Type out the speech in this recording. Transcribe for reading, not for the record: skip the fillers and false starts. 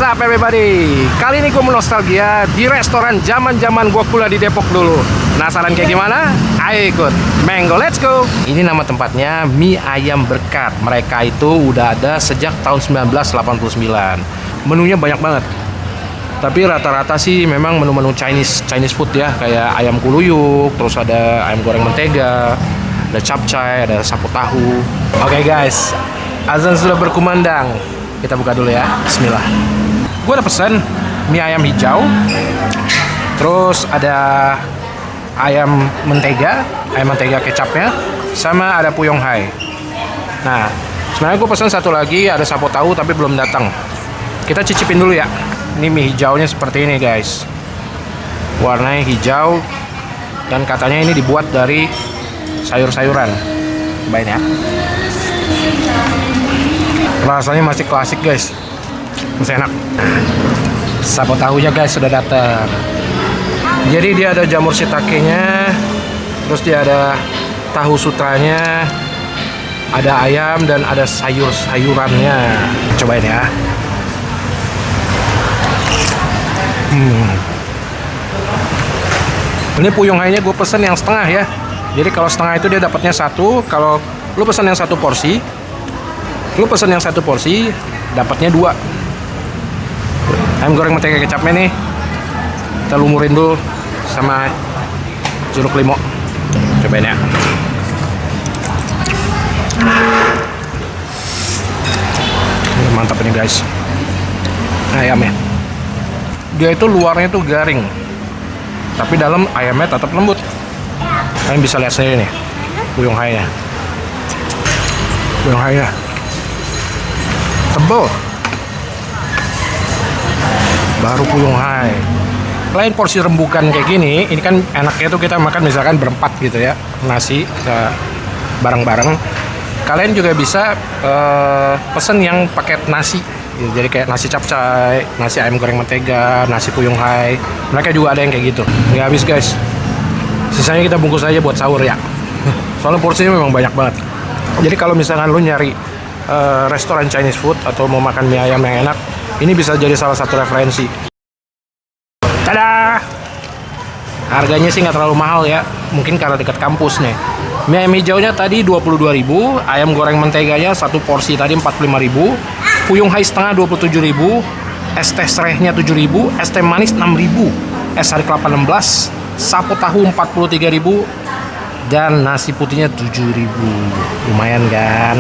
What's up everybody? Kali ini gue nostalgia di restoran zaman-zaman gue kuliah di Depok dulu. Penasaran kayak gimana? Ayo ikut Mango, let's go. Ini nama tempatnya Mie Ayam Berkat. Mereka itu udah ada sejak tahun 1989. Menunya banyak banget. Tapi rata-rata sih memang menu-menu Chinese food ya. Kayak ayam kuluyuk, terus ada ayam goreng mentega, ada capcay, ada sapu tahu. Oke guys, azan sudah berkumandang. Kita buka dulu ya. Bismillah. Gue udah pesen mie ayam hijau, terus ada ayam mentega kecapnya, sama ada puyong hai. Nah, sebenarnya gue pesen satu lagi, ada sapu tahu tapi belum datang. Kita cicipin dulu ya. Ini mie hijaunya seperti ini guys. Warnanya hijau dan katanya ini dibuat dari sayur-sayuran. Cobain ya. Rasanya masih klasik guys, masih enak. Sapu tahunya guys sudah datang. Jadi dia ada jamur shiitake-nya, terus dia ada tahu sutranya, ada ayam dan ada sayur-sayurannya. Cobain ya. Ini puyong hai-nya gue pesen yang setengah ya. Jadi kalau setengah itu dia dapatnya satu. Kalau lu pesen yang satu porsi, dapatnya dua. Ayam goreng mentega kecapnya nih kita lumurin dulu sama jeruk limau. Cobain ya. Mantap ini guys. Ayamnya, dia itu luarnya tuh garing, tapi dalam ayamnya tetap lembut. Kalian bisa lihat saya nih puyong hai-nya. Tebel, baru puyong hai. Lain porsi rembukan kayak gini, ini kan enaknya tuh kita makan misalkan berempat gitu ya, nasi bareng-bareng. Kalian juga bisa pesen yang paket nasi, jadi kayak nasi capcay, nasi ayam goreng mentega, nasi puyong hai. Mereka juga ada yang kayak gitu. Nggak habis guys, sisanya kita bungkus aja buat sahur ya. Soalnya porsinya memang banyak banget. Jadi kalau misalkan lu nyari restoran Chinese food atau mau makan mie ayam yang enak, ini bisa jadi salah satu referensi. Tada! Harganya sih nggak terlalu mahal ya, mungkin karena dekat kampus nih. Mie ayam hijaunya tadi 22.000, ayam goreng menteganya satu porsi tadi 45.000, puyung hai setengah 27.000, es teh serehnya 7.000, es teh manis 6.000, es sari kelapa 16, sapu tahu 43.000, dan nasi putihnya 7.000. Lumayan kan?